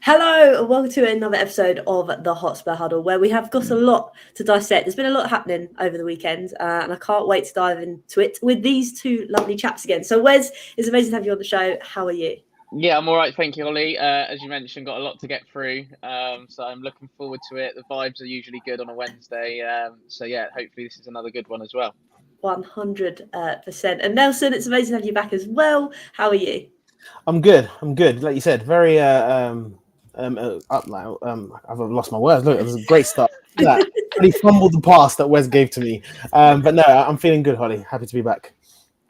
Hello and welcome to another episode of the Hotspur Huddle, where we have got a lot to dissect. There's been a lot happening over the weekend, and I can't wait to dive into it with these two lovely chaps again. So, Wes, it's amazing to have you on the show. How are you? Yeah, I'm all right, thank you, Hollie. As you mentioned, got a lot to get through, so I'm looking forward to it. The vibes are usually good on a Wednesday, so yeah, hopefully this is another good one as well. 100%. And Nelson, it's amazing to have you back as well. How are you? I'm good. I'm good. Like you said, very up now. I've lost my words. Look, it was a great start. That really fumbled the pass that Wes gave to me. But no, I'm feeling good, Holly. Happy to be back.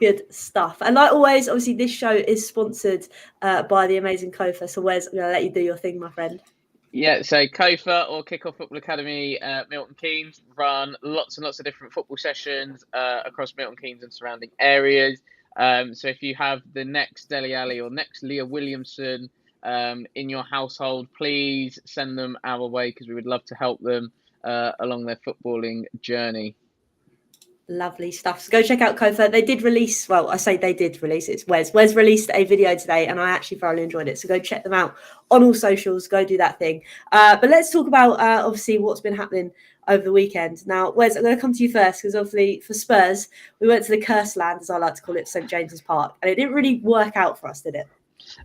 Good stuff. And like always, obviously, this show is sponsored by the amazing Kofa. So, Wes, I'm going to let you do your thing, my friend. Yeah, so Kofa or Kickoff Football Academy, Milton Keynes, run lots and lots of different football sessions across Milton Keynes and surrounding areas. So if you have the next Dele Alli or next Leah Williamson in your household, please send them our way because we would love to help them along their footballing journey. Lovely stuff. So go check out Kofa. They did release, well, I say they did release, it's Wes. Wes released a video today and I actually thoroughly enjoyed it. So go check them out on all socials. Go do that thing. But let's talk about, obviously, what's been happening over the weekend. Now, Wes, I'm going to come to you first because obviously for Spurs, we went to the Curse Land, as I like to call it, St. James's Park. And it didn't really work out for us, did it?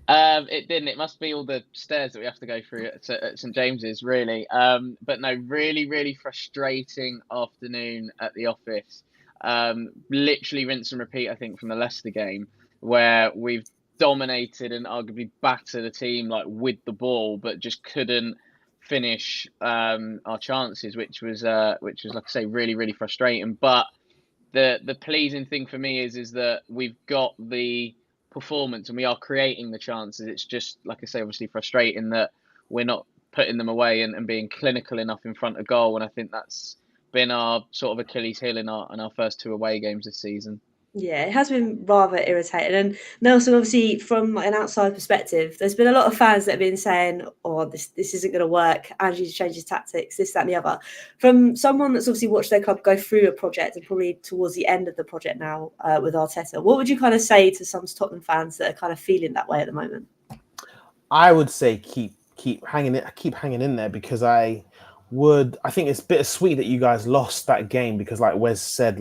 It didn't. It must be all the stairs that we have to go through at St James's, really. But no, really, really frustrating afternoon at the office. Literally rinse and repeat, I think, from the Leicester game, where we've dominated and arguably battered a team like with the ball, but just couldn't finish our chances, which was like I say, really, really frustrating. But the pleasing thing for me is that we've got the performance and we are creating the chances. It's just, like I say, obviously frustrating that we're not putting them away and being clinical enough in front of goal. And I think that's been our sort of Achilles heel in our first two away games this season. Yeah, it has been rather irritating. And Nelson, obviously, from an outside perspective, there's been a lot of fans that have been saying, oh, this isn't going to work. Ange changes tactics, this, that, and the other. From someone that's obviously watched their club go through a project and probably towards the end of the project now with Arteta, what would you kind of say to some Tottenham fans that are kind of feeling that way at the moment? I would say keep hanging in there because I think it's bittersweet that you guys lost that game because, like Wes said,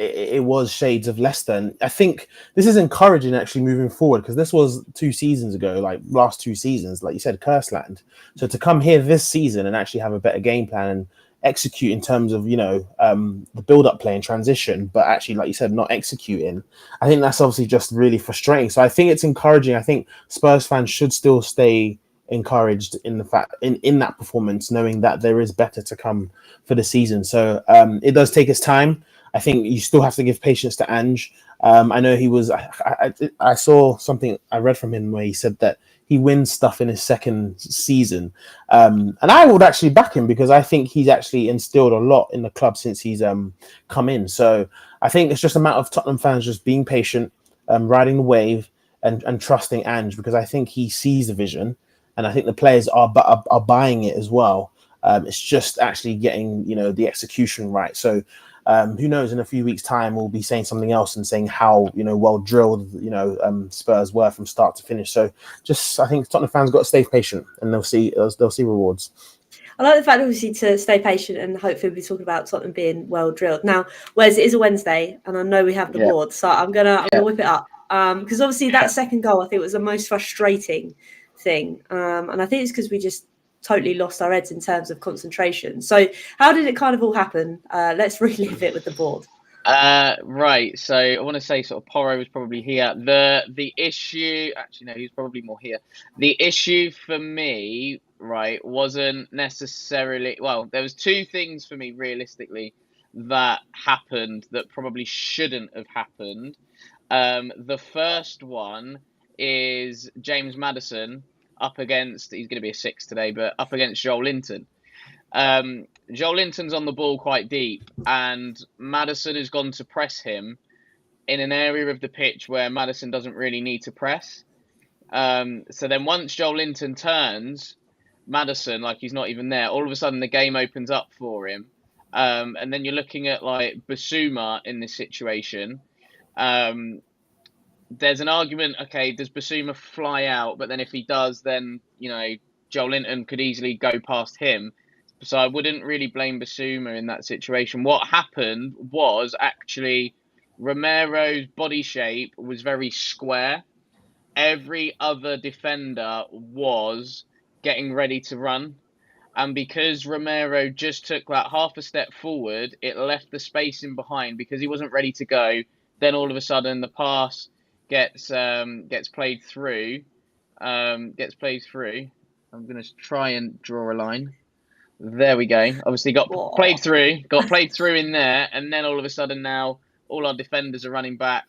it was shades of Leicester. And I think this is encouraging actually moving forward because this was 2 seasons ago, like last 2 seasons, like you said, Curseland. So to come here this season and actually have a better game plan and execute in terms of, the build-up play and transition, but actually, like you said, not executing, I think that's obviously just really frustrating. So I think it's encouraging. I think Spurs fans should still stay encouraged in the fact in that performance, knowing that there is better to come for the season. So it does take its time. I think you still have to give patience to Ange. I know he was. I saw something I read from him where he said that he wins stuff in his second season, and I would actually back him because I think he's actually instilled a lot in the club since he's come in. So I think it's just a matter of Tottenham fans just being patient, riding the wave, and trusting Ange because I think he sees the vision, and I think the players are buying it as well. It's just actually getting the execution right. So. Who knows? In a few weeks' time, we'll be saying something else and saying how well drilled Spurs were from start to finish. So, I think Tottenham fans got to stay patient, and they'll see rewards. I like the fact, obviously, to stay patient and hopefully we'll be talking about Tottenham being well drilled. Now, Wes, it is a Wednesday, and I know we have the board, so I'm gonna whip it up because obviously that second goal I think was the most frustrating thing, and I think it's because we just totally lost our heads in terms of concentration. So how did it kind of all happen? Let's relive it with the board. Right. So I want to say sort of Porro was probably here. The issue, actually no, he's probably more here. The issue for me, right, wasn't necessarily, well, there was 2 things for me realistically that happened that probably shouldn't have happened. The first one is James Maddison up against, he's going to be a 6 today, but up against Joel Linton. Joel Linton's on the ball quite deep, and Maddison has gone to press him in an area of the pitch where Maddison doesn't really need to press. So then once Joel Linton turns, Maddison, like he's not even there, all of a sudden the game opens up for him. And then you're looking at like Basuma in this situation. there's an argument. Okay, does Basuma fly out? But then if he does, then Joel Linton could easily go past him. So I wouldn't really blame Basuma in that situation. What happened was actually Romero's body shape was very square. Every other defender was getting ready to run. And because Romero just took that half a step forward, it left the space in behind because he wasn't ready to go. Then all of a sudden, the pass gets played through. Gets played through. I'm gonna try and draw a line. There we go. Obviously, got played through in there, and then all of a sudden now all our defenders are running back,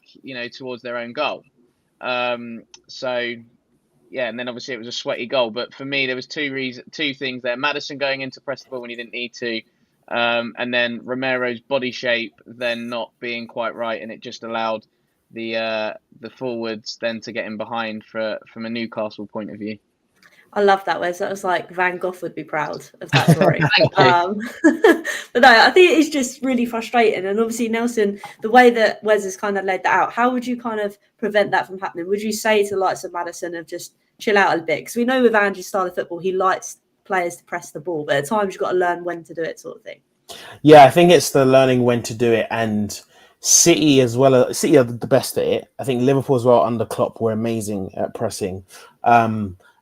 towards their own goal. So yeah, and then obviously it was a sweaty goal. But for me, there was two things there: Maddison going in to press the ball when he didn't need to, and then Romero's body shape then not being quite right, and it just allowed the forwards then to get in behind from a Newcastle point of view. I love that, Wes. That was like Van Gogh would be proud of that drawing. Thank you. But no, I think it's just really frustrating. And obviously, Nelson, the way that Wes has kind of laid that out, how would you kind of prevent that from happening? Would you say to the likes of Maddison of just chill out a bit? Because we know with Andrew's style of football, he likes players to press the ball, but at times you've got to learn when to do it, sort of thing. Yeah, I think it's the learning when to do it, and City as well. City are the best at it. I think Liverpool as well under Klopp were amazing at pressing,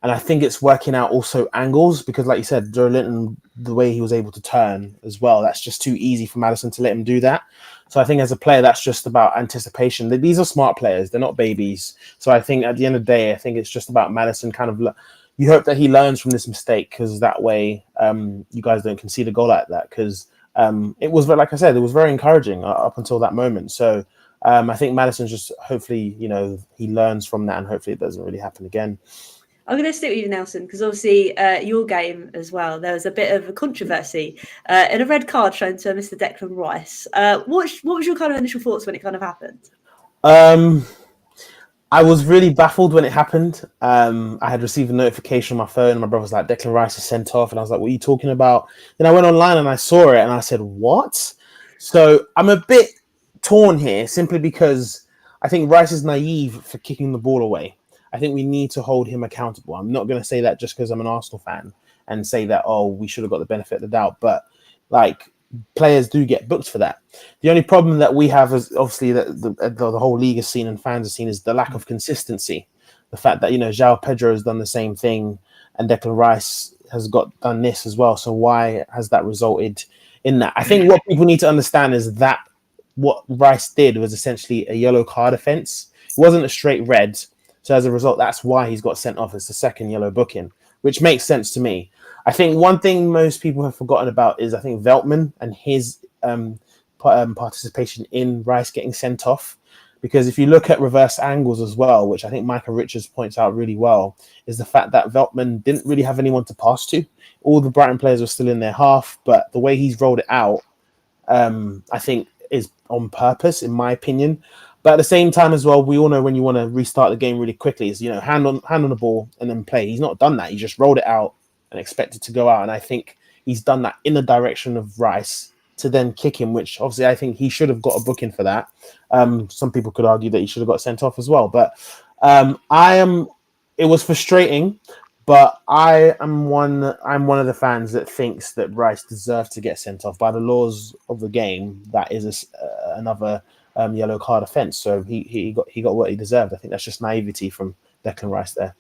and I think it's working out also angles because, like you said, Joe Linton, the way he was able to turn as well, that's just too easy for Maddison to let him do that. So I think as a player, that's just about anticipation. These are smart players; they're not babies. So I think at the end of the day, I think it's just about Maddison kind of. You hope that he learns from this mistake because that way you guys don't concede a goal like that because. It was, like I said, it was very encouraging up until that moment. So I think Maddison's just hopefully, he learns from that and hopefully it doesn't really happen again. I'm going to stick with you, Nelson, because obviously your game as well, there was a bit of a controversy in a red card shown to Mr. Declan Rice. What was your kind of initial thoughts when it kind of happened? I was really baffled when it happened. I had received a notification on my phone and my brother was like, Declan Rice is sent off. And I was like, what are you talking about? Then I went online and I saw it and I said, what? So I'm a bit torn here simply because I think Rice is naive for kicking the ball away. I think we need to hold him accountable. I'm not going to say that just because I'm an Arsenal fan and say that, we should have got the benefit of the doubt. But like, players do get booked for that. The only problem that we have is obviously that the whole league has seen and fans have seen is the lack of consistency. The fact that, João Pedro has done the same thing and Declan Rice has done this as well. So why has that resulted in that? I think what people need to understand is that what Rice did was essentially a yellow card offence. It wasn't a straight red. So as a result, that's why he's got sent off as the second yellow booking, which makes sense to me. I think one thing most people have forgotten about is I think Veltman and his participation in Rice getting sent off. Because if you look at reverse angles as well, which I think Micah Richards points out really well, is the fact that Veltman didn't really have anyone to pass to. All the Brighton players were still in their half, but the way he's rolled it out, I think is on purpose, in my opinion. But at the same time as well, we all know when you want to restart the game really quickly is, hand on the ball and then play. He's not done that. He just rolled it out and expected to go out. And I think he's done that in the direction of Rice to then kick him, which obviously I think he should have got a booking for that. Some people could argue that he should have got sent off as well. But it was frustrating, but I'm one of the fans that thinks that Rice deserved to get sent off. By the laws of the game, that is another yellow card offence. So he got what he deserved. I think that's just naivety from Declan Rice there.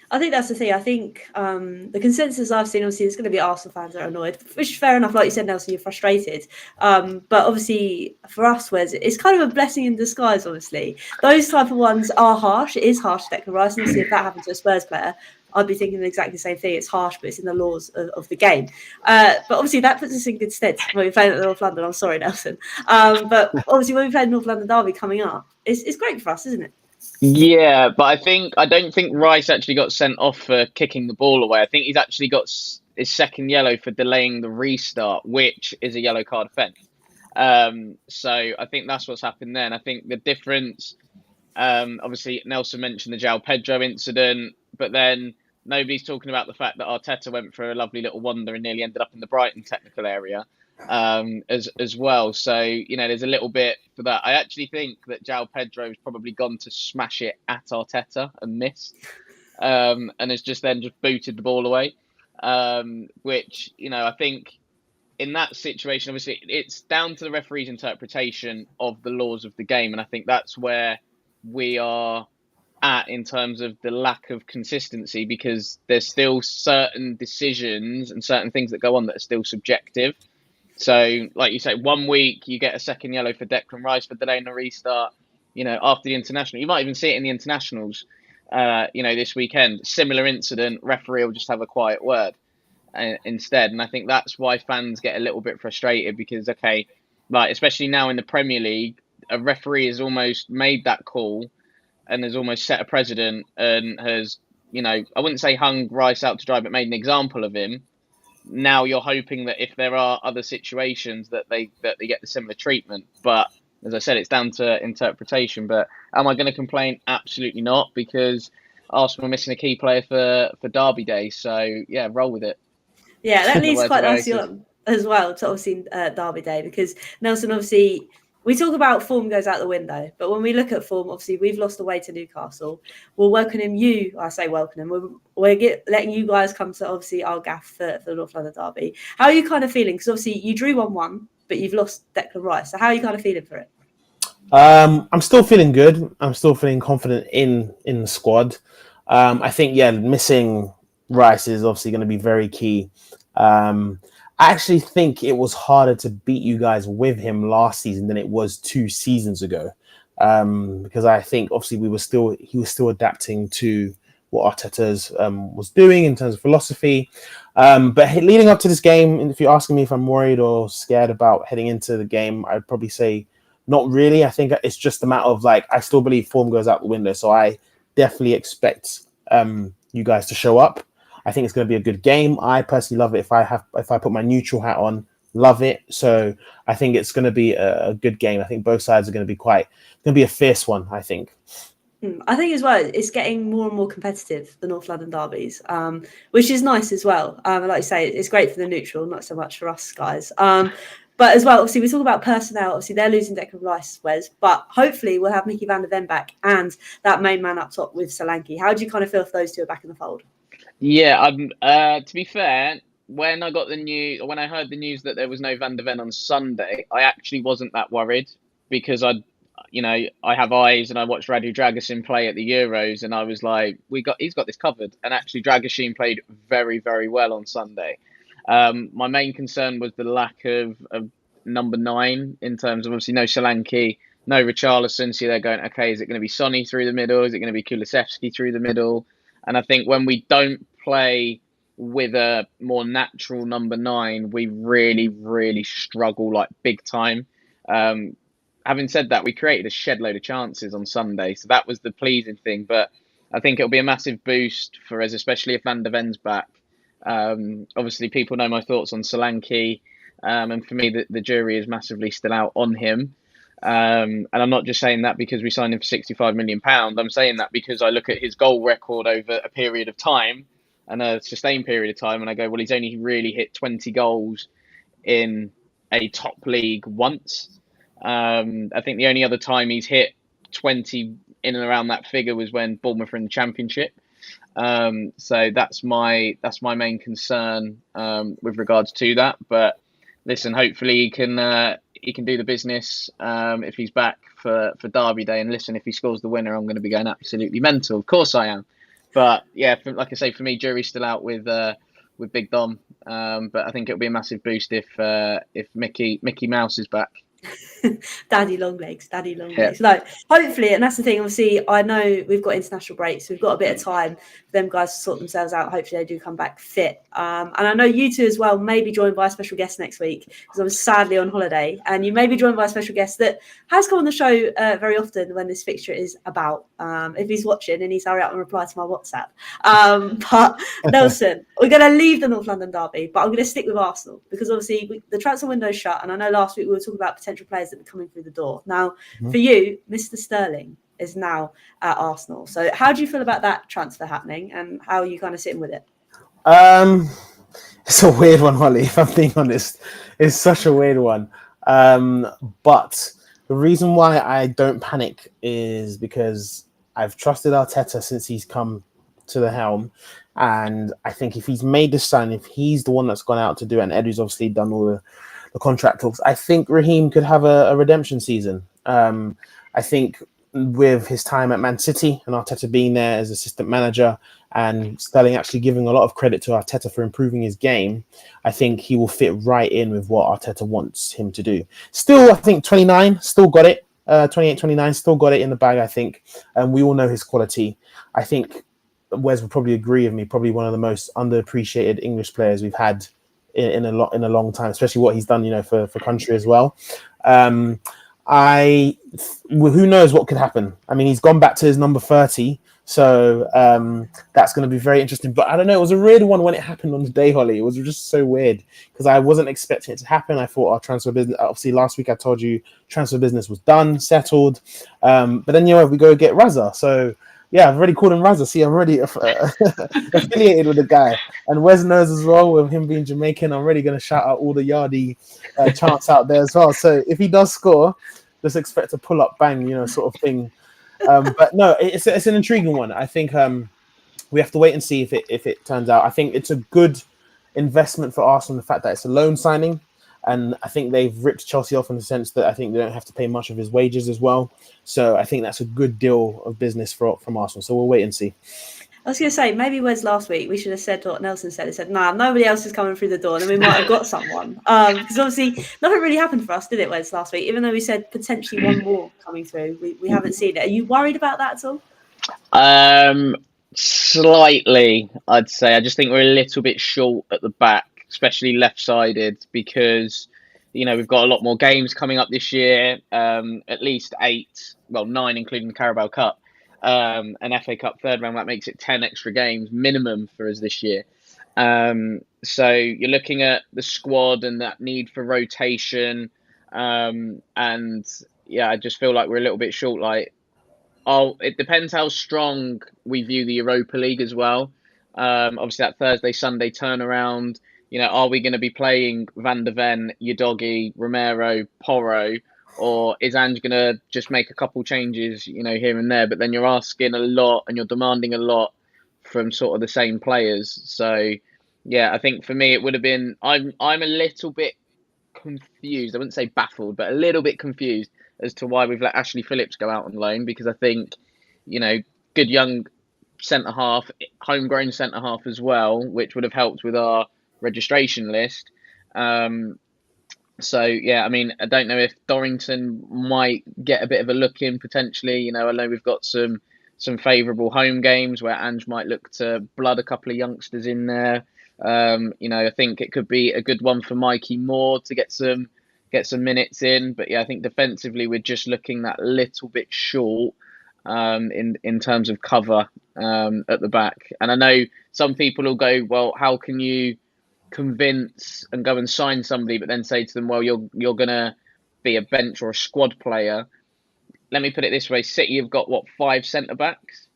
I think that's the thing. I think the consensus I've seen, obviously, there's going to be Arsenal fans that are annoyed, which is fair enough. Like you said, Nelson, you're frustrated. But obviously, for us, Wes, it's kind of a blessing in disguise, obviously. Those type of ones are harsh. It is harsh to Declan Rice. And obviously, if that happened to a Spurs player, I'd be thinking exactly the same thing. It's harsh, but it's in the laws of the game. But obviously, that puts us in good stead when we're playing at North London. I'm sorry, Nelson. But obviously, when we play North London Derby coming up, it's great for us, isn't it? Yeah, but I don't think Rice actually got sent off for kicking the ball away. I think he's actually got his second yellow for delaying the restart, which is a yellow card offence. So I think that's what's happened there. And I think the difference, obviously Nelson mentioned the João Pedro incident, but then nobody's talking about the fact that Arteta went for a lovely little wander and nearly ended up in the Brighton technical area. as well. So, there's a little bit for that. I actually think that João Pedro has probably gone to smash it at Arteta and missed, and has just booted the ball away, which, I think in that situation, obviously, it's down to the referee's interpretation of the laws of the game. And I think that's where we are at in terms of the lack of consistency, because there's still certain decisions and certain things that go on that are still subjective. So, like you say, 1 week you get a second yellow for Declan Rice for delaying the restart. After the international, you might even see it in the internationals. This weekend, similar incident, referee will just have a quiet word instead. And I think that's why fans get a little bit frustrated, because, especially now in the Premier League, a referee has almost made that call and has almost set a precedent and has, I wouldn't say hung Rice out to dry, but made an example of him. Now you're hoping that if there are other situations that they get the similar treatment. But as I said, it's down to interpretation. But am I going to complain? Absolutely not, because Arsenal are missing a key player for Derby Day. So yeah, roll with it. Yeah, that leads quite nicely on as well to obviously Derby Day, because Nelson, obviously, we talk about form goes out the window, but when we look at form, obviously, we've lost away to Newcastle. We'll welcome you. I say welcome him. We're letting you guys come to obviously our gaff for the North London Derby. How are you kind of feeling? Because obviously you drew 1-1, but you've lost Declan Rice. So how are you kind of feeling for it? I'm still feeling good. I'm still feeling confident in the squad. I think, missing Rice is obviously going to be very key. I actually think it was harder to beat you guys with him last season than it was 2 seasons ago, because I think obviously he was still adapting to what Arteta's was doing in terms of philosophy. But leading up to this game, if you're asking me if I'm worried or scared about heading into the game, I'd probably say not really. I think it's just a matter of I still believe form goes out the window, so I definitely expect you guys to show up. I think it's going to be a good game. I personally love it. If I put my neutral hat on, love it. So I think it's going to be a good game. I think both sides are going to be a fierce one, I think. I think as well, it's getting more and more competitive, the North London derbies, which is nice as well. Like you say, it's great for the neutral, not so much for us guys. But as well, obviously, we talk about personnel. Obviously, they're losing Declan Rice, Wes, but hopefully we'll have Mickey van der Ven back and that main man up top with Solanke. How do you kind of feel if those two are back in the fold? Yeah, to be fair, when I heard the news that there was no Van der Ven on Sunday, I actually wasn't that worried, because I have eyes and I watched Radu Dragusin play at the Euros, and I was like, he's got this covered. And actually, Dragusin played very, very well on Sunday. My main concern was the lack of number 9, in terms of obviously no Solanke, no Richarlison. So they're going, okay, is it going to be Sonny through the middle? Is it going to be Kulusevski through the middle? And I think when we don't play with a more natural number 9, we really, really struggle big time. Having said that, we created a shed load of chances on Sunday, so that was the pleasing thing. But I think it'll be a massive boost for us, especially if Van der Ven's back. Obviously, people know my thoughts on Solanke, and for me, the jury is massively still out on him. And I'm not just saying that because we signed him for £65 million. I'm saying that because I look at his goal record over a period of time, and a sustained period of time, and I go, well, he's only really hit 20 goals in a top league once. I think the only other time he's hit 20 in and around that figure was when Bournemouth were in the Championship. So that's my main concern with regards to that. But listen, hopefully he can do the business if he's back for Derby Day. And listen, if he scores the winner, I'm going to be going absolutely mental. Of course I am. But yeah, like I say, for me, jury's still out with Big Dom. But I think it'll be a massive boost if Mickey Mouse is back. Daddy long legs. No, hopefully, and that's the thing. Obviously, I know we've got international breaks, so we've got a bit of time for them guys to sort themselves out. Hopefully, they do come back fit. And I know you two as well may be joined by a special guest next week, because I'm sadly on holiday, and you may be joined by a special guest that has come on the show very often when this fixture is about. If he's watching, and he's hurry up and reply to my WhatsApp. But Nelson, we're going to leave the North London derby, but I'm going to stick with Arsenal, because obviously the transfer window's shut, and I know last week we were talking about potential players that were coming through the door. Now, for you, Mr. Sterling is now at Arsenal. So how do you feel about that transfer happening, and how are you kind of sitting with it? It's a weird one, Holly, if I'm being honest. It's such a weird one. But the reason why I don't panic is because I've trusted Arteta since he's come to the helm. And I think if he's made this sign, if he's the one that's gone out to do it, and Edu's obviously done all the contract talks, I think Raheem could have a redemption season. I think with his time at Man City and Arteta being there as assistant manager and Sterling actually giving a lot of credit to Arteta for improving his game, I think he will fit right in with what Arteta wants him to do. Still, I think 29, still got it. 28, 29, still got it in the bag, I think. And we all know his quality. I think Wes will probably agree with me, probably one of the most underappreciated English players we've had in a long time, especially what he's done, for country as well. Who knows what could happen? I mean, he's gone back to his number 30, so that's going to be very interesting. But I don't know, it was a weird one when it happened on the day, Holly. It was just so weird because I wasn't expecting it to happen. I thought our transfer business, obviously last week I told you transfer business was done, settled. But then, we go get Raza. So yeah, I've already called him Raza. See, I'm already affiliated with the guy. And Wes knows as well, with him being Jamaican, I'm really going to shout out all the Yardie chants out there as well. So if he does score, just expect a pull-up bang, sort of thing. But no, it's an intriguing one. I think we have to wait and see if it turns out. I think it's a good investment for Arsenal, the fact that it's a loan signing. And I think they've ripped Chelsea off in the sense that I think they don't have to pay much of his wages as well. So I think that's a good deal of business from Arsenal. So we'll wait and see. I was going to say, maybe Wes last week, we should have said what Nelson said. He said, nah, nobody else is coming through the door. And then we might have got someone. Because obviously nothing really happened for us, did it, Wes, last week? Even though we said potentially one more coming through, we haven't seen it. Are you worried about that at all? Slightly, I'd say. I just think we're a little bit short at the back, especially left-sided, because we've got a lot more games coming up this year. At least 9, including the Carabao Cup, an FA Cup third round. That makes it 10 extra games minimum for us this year. So you're looking at the squad and that need for rotation, and yeah, I just feel like we're a little bit short. It depends how strong we view the Europa League as well. Obviously, that Thursday, Sunday turnaround. Are we going to be playing Van de Ven, Udogie, Romero, Porro, or is Ange going to just make a couple changes, here and there? But then you're asking a lot and you're demanding a lot from sort of the same players. So, yeah, I think for me it would have been. I'm a little bit confused. I wouldn't say baffled, but a little bit confused as to why we've let Ashley Phillips go out on loan, because I think, good young centre half, homegrown centre half as well, which would have helped with our registration list. So yeah, I mean, I don't know if Dorrington might get a bit of a look in potentially. I know we've got some favourable home games where Ange might look to blood a couple of youngsters in there. I think it could be a good one for Mikey Moore to get some minutes in. But yeah, I think defensively we're just looking that little bit short in terms of cover at the back. And I know some people will go, well, how can you convince and go and sign somebody, but then say to them, well, you're gonna be a bench or a squad player? Let me put it this way: City have got 5 centre backs,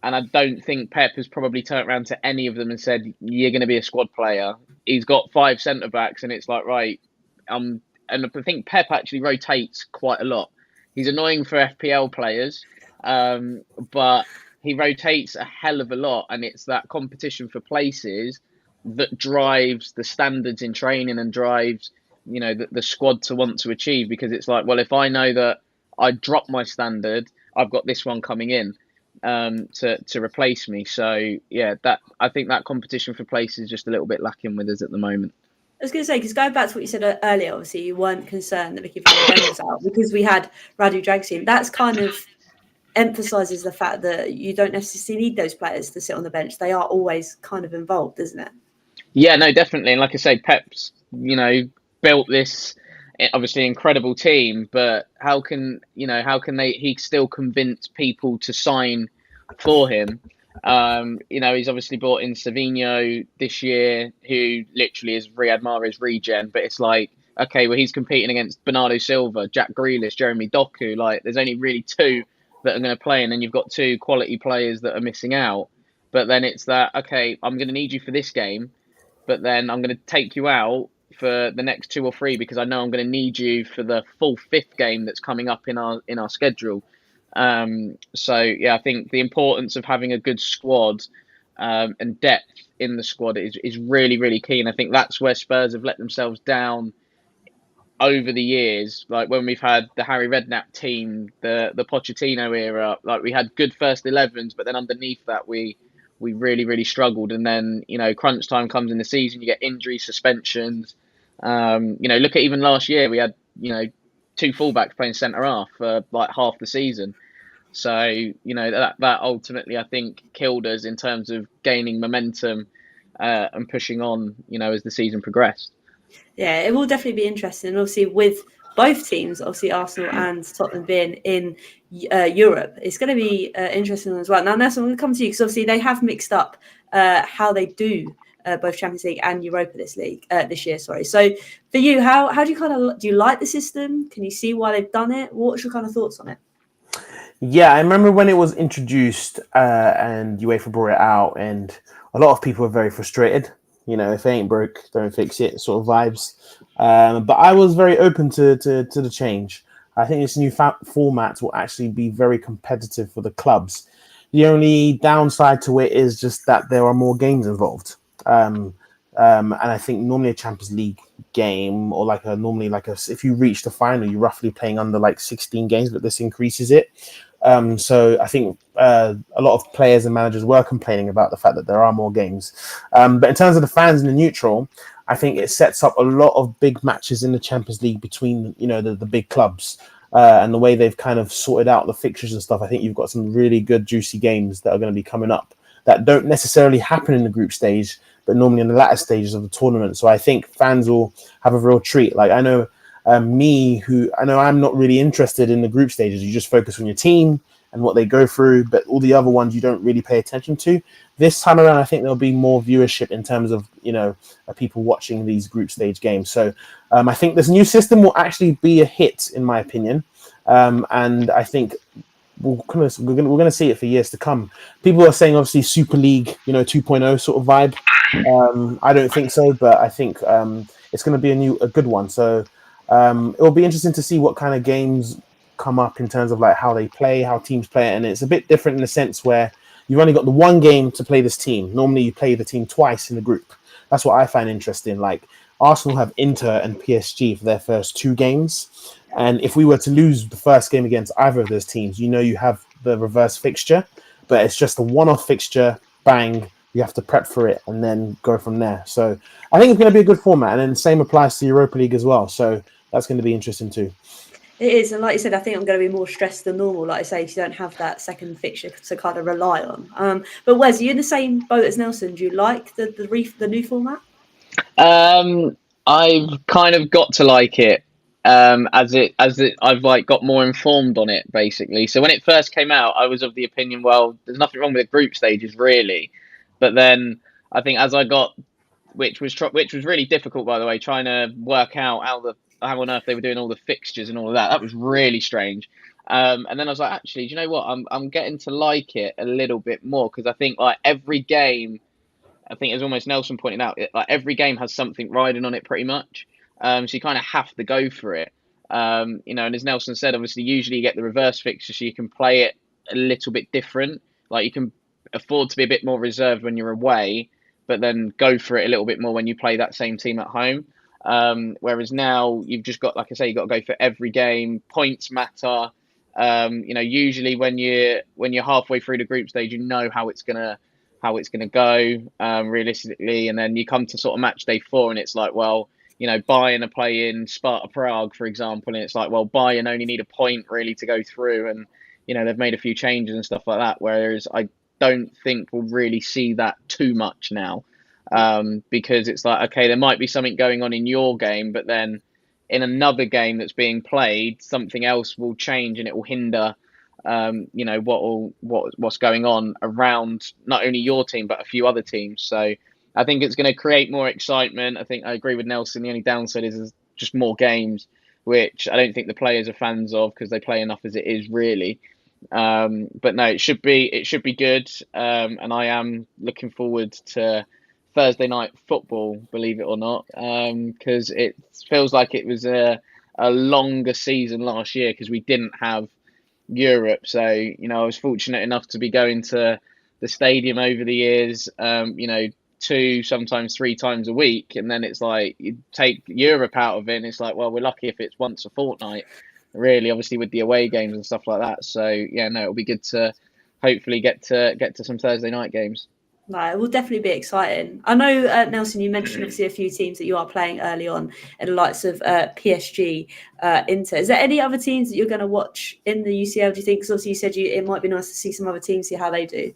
and I don't think Pep has probably turned around to any of them and said, you're going to be a squad player. He's got 5 centre backs, and it's like, right. And I think Pep actually rotates quite a lot. He's annoying for FPL players, but he rotates a hell of a lot, and it's that competition for places that drives the standards in training and drives, the squad to want to achieve. Because it's like, well, if I know that I drop my standard, I've got this one coming in to replace me. So yeah, I think that competition for place is just a little bit lacking with us at the moment. I was going to say, because going back to what you said earlier, obviously you weren't concerned that Mickey Van Den was out because we had Radu Dragsin. That's kind of emphasises the fact that you don't necessarily need those players to sit on the bench. They are always kind of involved, isn't it? Yeah, no, definitely. And like I say, Pep's, built this obviously incredible team, but how can he still convince people to sign for him? He's obviously brought in Savinho this year, who literally is Riyad Mahrez regen, but it's like, okay, well, he's competing against Bernardo Silva, Jack Grealish, Jeremy Doku. Like, there's only really 2 that are going to play, and then you've got 2 quality players that are missing out. But then it's that, okay, I'm going to need you for this game. but then I'm going to take you out for the next 2 or 3 because I know I'm going to need you for the full 5th game that's coming up in our schedule. So yeah, I think the importance of having a good squad and depth in the squad is really, really key. And I think that's where Spurs have let themselves down over the years. Like when we've had the Harry Redknapp team, the Pochettino era, like we had good first 11s, but then underneath that we really, really struggled. And then, crunch time comes in the season, you get injuries, suspensions. Look at even last year, we had, 2 fullbacks playing centre half for like half the season. So, that ultimately, I think, killed us in terms of gaining momentum and pushing on, as the season progressed. Yeah, it will definitely be interesting. And obviously, with both teams, obviously Arsenal and Tottenham being in Europe, it's going to be interesting as well. Now, Nelson, I'm going to come to you because obviously they have mixed up how they do both Champions League and Europa this year. Sorry. So for you, how do you do you like the system? Can you see why they've done it? What's your kind of thoughts on it? Yeah, I remember when it was introduced and UEFA brought it out, and a lot of people were very frustrated. If it ain't broke, don't fix it, sort of vibes. But I was very open to the change. I think this new format will actually be very competitive for the clubs. The only downside to it is just that there are more games involved. And I think normally a Champions League game, or if you reach the final, you're roughly playing under like 16 games, but this increases it. So I think a lot of players and managers were complaining about the fact that there are more games. But in terms of the fans in the neutral, I think it sets up a lot of big matches in the Champions League between the big clubs. And the way they've kind of sorted out the fixtures and stuff, I think you've got some really good juicy games that are going to be coming up that don't necessarily happen in the group stage, but normally in the latter stages of the tournament. So I think fans will have a real treat. Like I know I'm not really interested in the group stages. You just focus on your team and what they go through, but all the other ones you don't really pay attention to. This time around, I think there'll be more viewership in terms of, people watching these group stage games. So I think this new system will actually be a hit, in my opinion. And I think we're going to see it for years to come. People are saying, obviously, Super League, 2.0 sort of vibe. I don't think so, but I think it's going to be a good one. So it will be interesting to see what kind of games come up in terms of like how they play, how teams play it. And it's a bit different in the sense where you've only got the one game to play this team. Normally you play the team twice in the group. That's what I find interesting. Like Arsenal have Inter and PSG for their first 2 games. And if we were to lose the first game against either of those teams, you have the reverse fixture, but it's just a one-off fixture, bang, you have to prep for it and then go from there. So I think it's going to be a good format. And then the same applies to Europa League as well. So that's going to be interesting too. It is, and like you said, I think I'm going to be more stressed than normal. Like I say, because you don't have that second fixture to kind of rely on. But Wes, are you in the same boat as Nelson? Do you like the new format? I've kind of got to like it I've like got more informed on it basically. So when it first came out, I was of the opinion, well, there's nothing wrong with the group stages really, but then I think as I got, which was really difficult by the way, trying to work out how on earth they were doing all the fixtures and all of that. That was really strange. And then I was like, actually, do you know what? I'm getting to like it a little bit more because I think like every game, I think as almost Nelson pointed out, like every game has something riding on it pretty much. So you kind of have to go for it. And as Nelson said, obviously, usually you get the reverse fixture, so you can play it a little bit different. Like you can afford to be a bit more reserved when you're away, but then go for it a little bit more when you play that same team at home. Whereas now you've just got, like I say, you've got to go for every game. Points matter. Usually when you're halfway through the group stage, you know how it's gonna go realistically, and then you come to sort of match day 4, and it's like, well, Bayern are playing Sparta Prague, for example, and it's like, well, Bayern only need a point really to go through, and they've made a few changes and stuff like that. Whereas I don't think we'll really see that too much now, because it's like, okay, there might be something going on in your game, but then in another game that's being played, something else will change and it will hinder what's going on around not only your team but a few other teams. So I think it's going to create more excitement. I think I agree with Nelson. The only downside is just more games, which I don't think the players are fans of because they play enough as it is really. But no, it should be good, and I am looking forward to Thursday night football, believe it or not, because it feels like it was a longer season last year because we didn't have Europe. So, I was fortunate enough to be going to the stadium over the years, 2, sometimes 3 times a week. And then it's like you take Europe out of it and it's like, well, we're lucky if it's once a fortnight, really, obviously with the away games and stuff like that. So, yeah, no, it'll be good to hopefully get to some Thursday night games. No, it will definitely be exciting. I know, Nelson, you mentioned obviously a few teams that you are playing early on in the likes of PSG, Inter. Is there any other teams that you're going to watch in the UCL, do you think? Because obviously you said it might be nice to see some other teams, see how they do.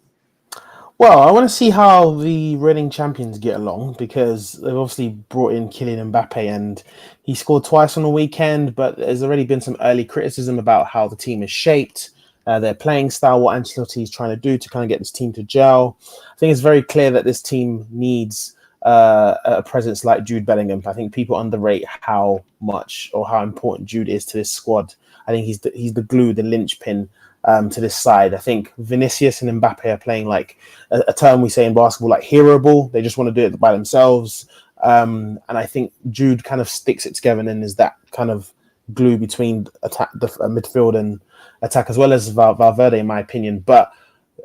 Well, I want to see how the reigning champions get along because they've obviously brought in Kylian Mbappe and he scored twice on the weekend, but there's already been some early criticism about how the team is shaped, their playing style, what Ancelotti is trying to do to kind of get this team to gel. I think it's very clear that this team needs a presence like Jude Bellingham. I think people underrate how much or how important Jude is to this squad. I think he's the glue, the linchpin to this side. I think Vinicius and Mbappe are playing like a term we say in basketball, like hero ball. They just want to do it by themselves. And I think Jude kind of sticks it together and then is that kind of glue between midfield and attack, as well as Valverde, in my opinion. But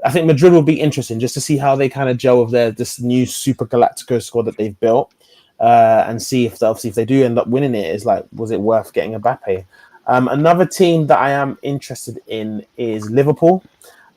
I think Madrid will be interesting just to see how they kind of gel with this new Super Galactico squad that they've built, and see if they do end up winning it, is like, was it worth getting Mbappe? Another team that I am interested in is Liverpool.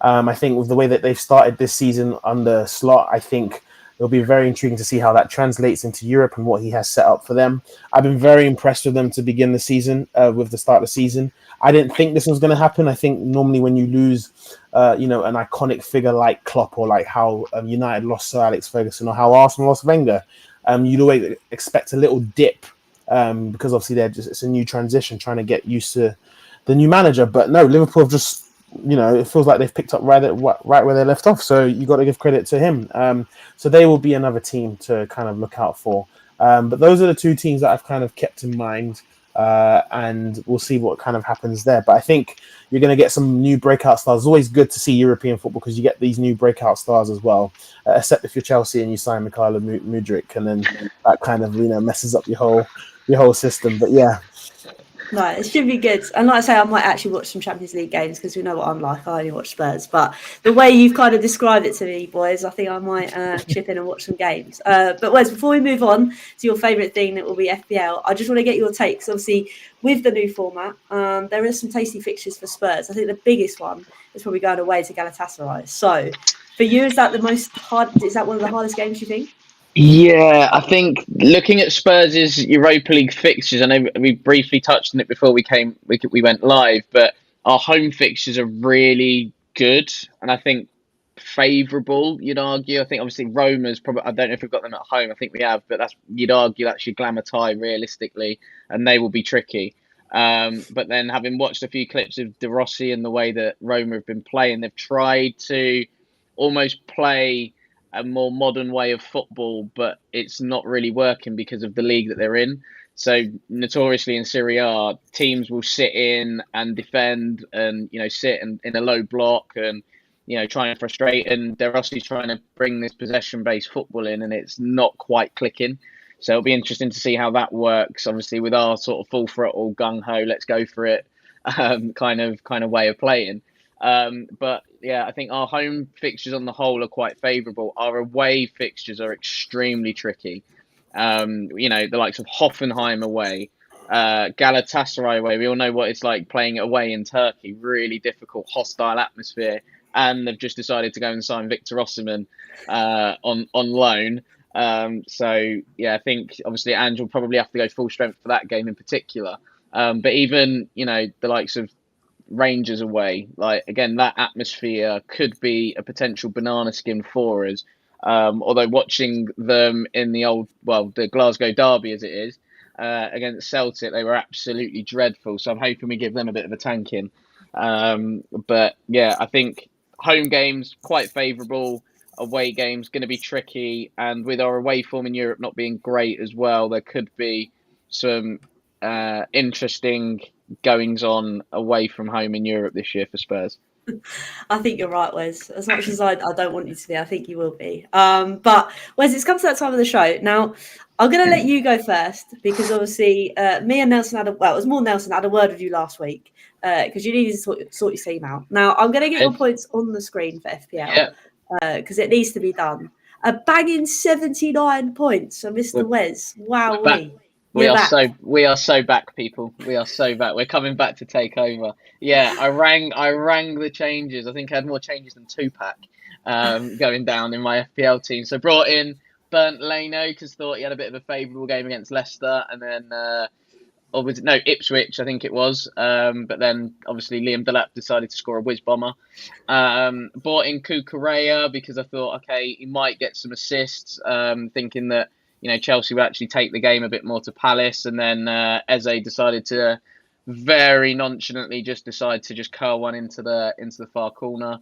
I think with the way that they've started this season under Slot, I think it'll be very intriguing to see how that translates into Europe and what he has set up for them. I've been very impressed with them to begin the season, with the start of the season. I didn't think this was going to happen. I think normally when you lose, an iconic figure like Klopp or like how United lost Sir Alex Ferguson or how Arsenal lost Wenger, you'd always expect a little dip because obviously it's a new transition, trying to get used to the new manager. But no, Liverpool have just, it feels like they've picked up right where they left off. So you got to give credit to him. So they will be another team to kind of look out for. But those are the 2 teams that I've kind of kept in mind. And we'll see what kind of happens there. But I think you're going to get some new breakout stars. It's always good to see European football because you get these new breakout stars as well, except if you're Chelsea and you sign Mykhailo Mudryk, and then that kind of messes up your whole system. But yeah. No, it should be good. And like I say, I might actually watch some Champions League games because we know what I'm like. I only watch Spurs. But the way you've kind of described it to me, boys, I think I might chip in and watch some games. But Wes, before we move on to your favourite thing that will be FPL, I just want to get your takes. Obviously, with the new format, there is some tasty fixtures for Spurs. I think the biggest one is probably going away to Galatasaray. So for you, is that one of the hardest games, you think? Yeah, I think looking at Spurs' Europa League fixtures, I know we briefly touched on it before we went live, but our home fixtures are really good, and I think favourable. You'd argue. I think obviously Roma's probably. I don't know if we've got them at home. I think we have, but you'd argue that's your glamour tie realistically, and they will be tricky. But then having watched a few clips of De Rossi and the way that Roma have been playing, they've tried to almost play a more modern way of football, but it's not really working because of the league that they're in. So notoriously in Serie A, teams will sit in and defend and, sit in a low block and, trying to frustrate. And De Rossi's trying to bring this possession-based football in, and it's not quite clicking. So it'll be interesting to see how that works, obviously, with our sort of full throttle, gung-ho, let's go for it kind of way of playing. But yeah, I think our home fixtures on the whole are quite favourable. Our away fixtures are extremely tricky. The likes of Hoffenheim away, Galatasaray away. We all know what it's like playing away in Turkey. Really difficult, hostile atmosphere. And they've just decided to go and sign Victor Osimhen on loan. So yeah, I think obviously Ange will probably have to go full strength for that game in particular. But even the likes of Rangers away, like again, that atmosphere could be a potential banana skin for us. Although watching them in the Glasgow Derby as it is, against Celtic, they were absolutely dreadful. So I'm hoping we give them a bit of a tanking. But yeah, I think home games quite favourable. Away games going to be tricky, and with our away form in Europe not being great as well, there could be some interesting goings on away from home in Europe this year for Spurs. I think you're right, Wes. As much as I don't want you to be, I think you will be. But Wes, it's come to that time of the show. Now, I'm going to let you go first because obviously me and Nelson it was more Nelson had a word with you last week because you needed to sort your team out. Now, I'm going to get your points on the screen for FPL because it needs to be done. A banging 79 points for Mr. Wes. Wow, we are so back, people. We are so back. We're coming back to take over. Yeah, I rang the changes. I think I had more changes than Tupac going down in my FPL team. So brought in Bernd Leno because thought he had a bit of a favourable game against Leicester, and then or was it no Ipswich? I think it was. But then obviously Liam Delap decided to score a whiz bomber. Bought in Cucurella because I thought, okay, he might get some assists. Thinking that Chelsea would actually take the game a bit more to Palace, and then Eze decided to very nonchalantly just curl one into the far corner.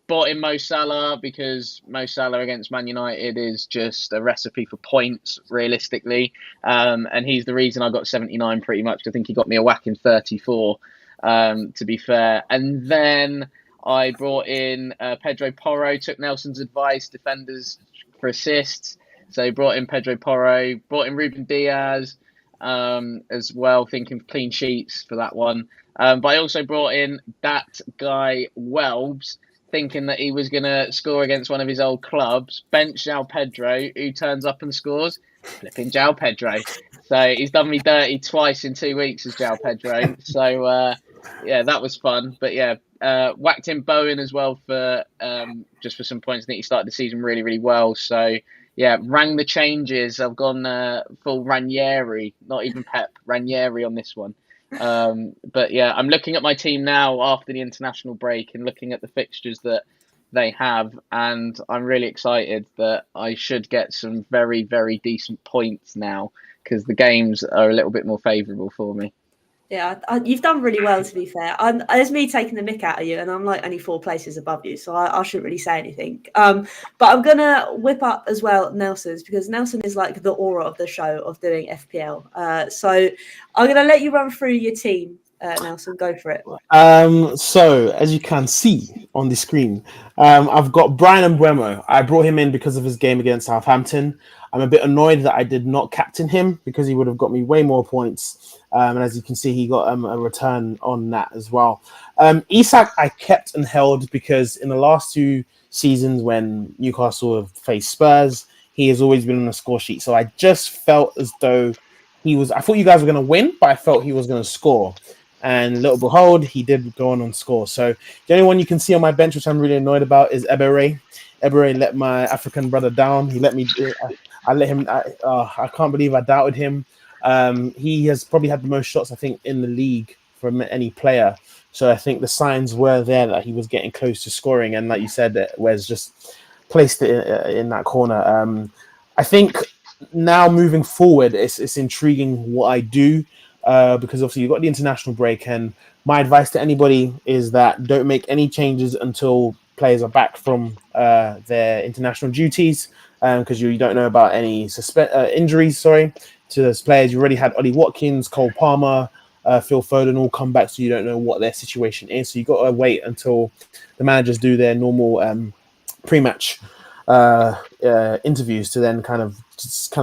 Bought in Mo Salah because Mo Salah against Man United is just a recipe for points, realistically. And he's the reason I got 79 pretty much. I think he got me a whack in 34, to be fair. And then I brought in Pedro Porro, took Nelson's advice, defenders for assists. So brought in Pedro Porro, brought in Ruben Diaz as well, thinking clean sheets for that one. But I also brought in that guy Welbs, thinking that he was going to score against one of his old clubs. Bench João Pedro, who turns up and scores. Flipping João Pedro. So he's done me dirty twice in 2 weeks as João Pedro. So yeah, that was fun. But yeah, whacked in Bowen as well for just for some points. I think he started the season really, really well. So yeah, rang the changes. I've gone full Ranieri, not even Pep, Ranieri on this one. But yeah, I'm looking at my team now after the international break and looking at the fixtures that they have, and I'm really excited that I should get some very, very decent points now because the games are a little bit more favourable for me. Yeah, you've done really well, to be fair. There's me taking the mick out of you, and I'm like only 4 places above you, so I shouldn't really say anything. But I'm going to whip up as well Nelson's, because Nelson is like the aura of the show of doing FPL. So I'm going to let you run through your team, Nelson. Go for it. So, as you can see on the screen, I've got Brian Mbeumo. I brought him in because of his game against Southampton. I'm a bit annoyed that I did not captain him because he would have got me way more points. And as you can see, he got a return on that as well. Isak, I kept and held because in the last 2 seasons when Newcastle have faced Spurs, he has always been on the score sheet. So I just felt as though I thought you guys were going to win, but I felt he was going to score. And little behold, he did go on score. So the only one you can see on my bench, which I'm really annoyed about, is Ebere. Ebere let my African brother down. He let me. I let him. I can't believe I doubted him. He has probably had the most shots, I think, in the league from any player. So I think the signs were there that he was getting close to scoring. And like you said, Wes just placed it in that corner. I think now moving forward, it's intriguing what I do. Because obviously you've got the international break, and my advice to anybody is that don't make any changes until players are back from their international duties, because you don't know about any injuries. Sorry, to those players. You already had Ollie Watkins, Cole Palmer, Phil Foden all come back, so you don't know what their situation is. So you've got to wait until the managers do their normal pre-match interviews to then kind of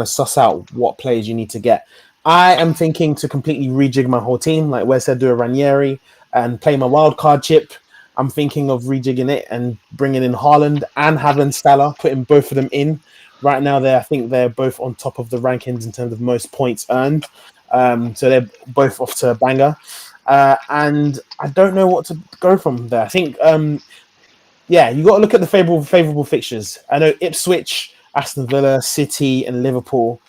suss out what players you need to get. I am thinking to completely rejig my whole team, like Wes said, do a Ranieri and play my wild card chip. I'm thinking of rejigging it and bringing in Haaland and having Salah, putting both of them in. Right now, I think they're both on top of the rankings in terms of most points earned. So they're both off to a banger. And I don't know what to go from there. I think, you got to look at the favourable fixtures. I know Ipswich, Aston Villa, City, and Liverpool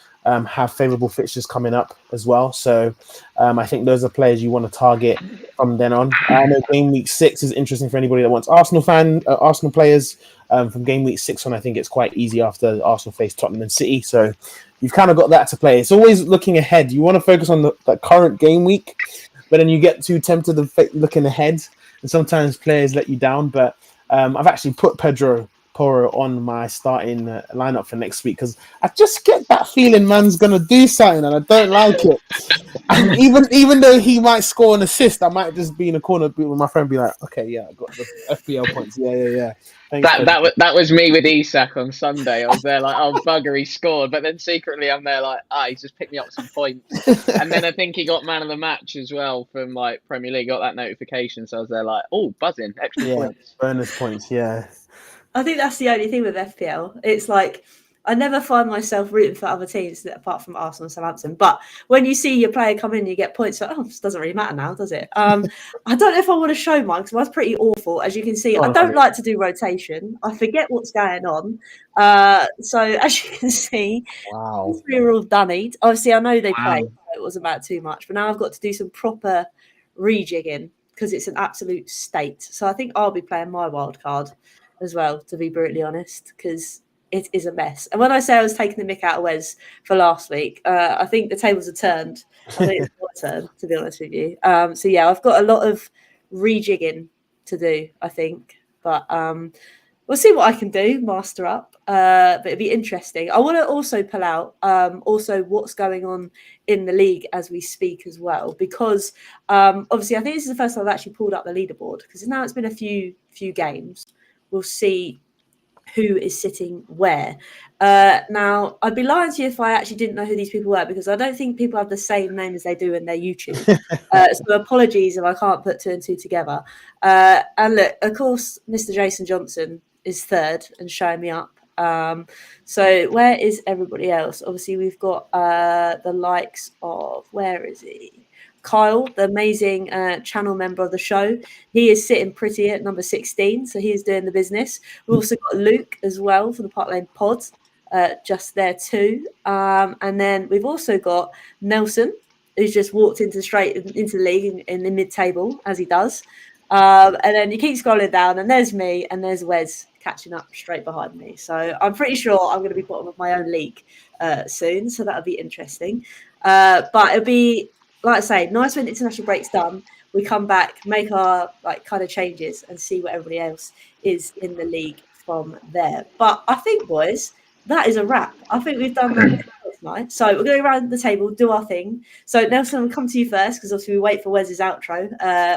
have favourable fixtures coming up as well. So I think those are players you want to target from then on. I know game week 6 is interesting for anybody that wants Arsenal players. From game week 6 on, I think it's quite easy after Arsenal face Tottenham and City. So you've kind of got that to play. It's always looking ahead. You want to focus on the current game week, but then you get too tempted of looking ahead. And sometimes players let you down. But I've actually put Pedro Poro on my starting lineup for next week because I just get that feeling man's gonna do something and I don't like it. And even though he might score an assist, I might just be in a corner with my friend, be like, okay, yeah, I got the FPL points. Yeah. Thanks, That was me with Isak on Sunday. I was there like, oh bugger, he scored, but then secretly I'm there like, he's just picked me up some points. And then I think he got man of the match as well from like Premier League. Got that notification, so I was there like, oh, buzzing, extra points, bonus points. Yeah, I think that's the only thing with FPL. It's like I never find myself rooting for other teams apart from Arsenal and Southampton. But when you see your player come in, you get points. So, this doesn't really matter now, does it? I don't know if I want to show mine because mine's pretty awful. As you can see, I don't like to do rotation. I forget what's going on. So as you can see, wow, we're all dunnied. Obviously, I know they played, so it wasn't about too much. But now I've got to do some proper rejigging because it's an absolute state. So I think I'll be playing my wild card as well, to be brutally honest, because it is a mess. And when I say I was taking the mick out of Wes for last week, I think the tables are turned. I think it's my turn, to be honest with you. So yeah, I've got a lot of rejigging to do, I think. But we'll see what I can do, master up. But it'd be interesting. I want to also pull out also what's going on in the league as we speak as well, because obviously I think this is the first time I've actually pulled up the leaderboard because now it's been a few games. We'll see who is sitting where. Now, I'd be lying to you if I actually didn't know who these people were because I don't think people have the same name as they do in their YouTube. So apologies if I can't put two and two together. And look, of course, Mr. Jason Johnson is third and showing me up. So where is everybody else? Obviously, we've got the likes of, where is he? Kyle, the amazing channel member of the show. He is sitting pretty at number 16, so he is doing the business. We've also got Luke as well for the Park Lane Pod, just there too. And then we've also got Nelson, who's just walked straight into the league in the mid-table, as he does. And then you keep scrolling down, and there's me, and there's Wes catching up straight behind me. So I'm pretty sure I'm going to be bottom of my own league soon, so that'll be interesting. But it'll be, like I say, nice when international break's done. We come back, make our kind of changes, and see what everybody else is in the league from there. But I think, boys, that is a wrap. I think we've done that tonight. So we're going to go around the table, do our thing. So Nelson, we'll come to you first because obviously we wait for Wes's outro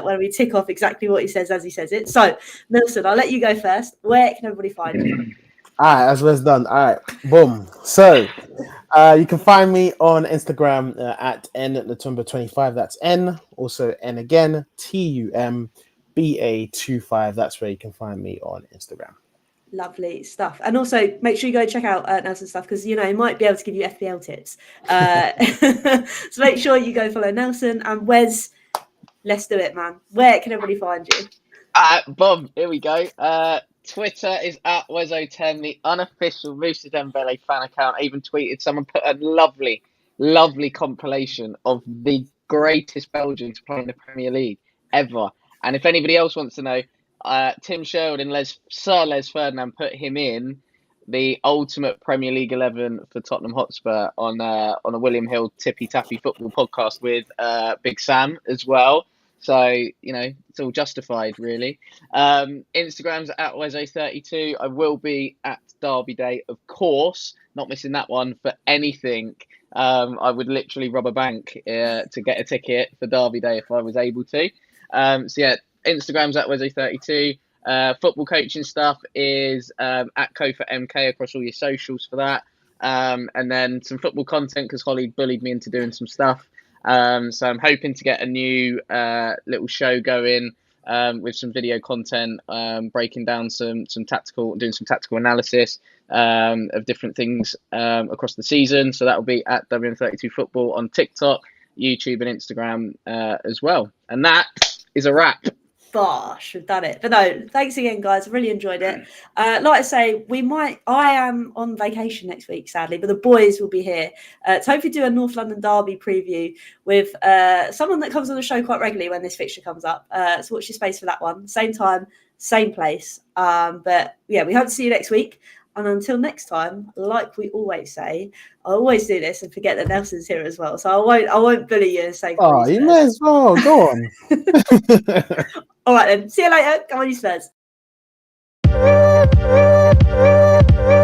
where we tick off exactly what he says as he says it. So Nelson, I'll let you go first. Where can everybody find you? All right, as Wes done. All right, boom. So you can find me on Instagram at nlatumba25. That's N, also N again, TUMBA25. That's where you can find me on Instagram. Lovely stuff. And also make sure you go check out Nelson's stuff because, he might be able to give you FPL tips. So make sure you go follow Nelson and Wes. Let's do it, man. Where can everybody find you? Boom, here we go. Twitter is at Wezo10, the unofficial Moussa Dembele fan account. I even tweeted, someone put a lovely compilation of the greatest Belgian to play in the Premier League ever. And if anybody else wants to know, Tim Sherwood and Sir Les Ferdinand put him in the ultimate Premier League 11 for Tottenham Hotspur on a William Hill Tippy Tappy football podcast with Big Sam as well. So, it's all justified, really. Instagram's at Wezo32. I will be at Derby Day, of course. Not missing that one for anything. I would literally rob a bank to get a ticket for Derby Day if I was able to. So, yeah, Instagram's at Wezo32. Football coaching stuff is at CoForMK across all your socials for that. And then some football content because Hollie bullied me into doing some stuff. So I'm hoping to get a new little show going with some video content, breaking down doing some tactical analysis of different things across the season. So that will be at WM32 Football on TikTok, YouTube, and Instagram as well. And that is a wrap. Gosh, we've done it. But no, thanks again, guys. I really enjoyed it. Like I say, I am on vacation next week, sadly, but the boys will be here to hopefully do a North London Derby preview with someone that comes on the show quite regularly when this fixture comes up. So watch your space for that one. Same time, same place. But yeah, we hope to see you next week. And until next time, like we always say, I always do this and forget that Nelson's here as well. So I won't bully you and say. Oh, you may as well. Go on. All right then. See you later. Come on, you Spurs. Bye.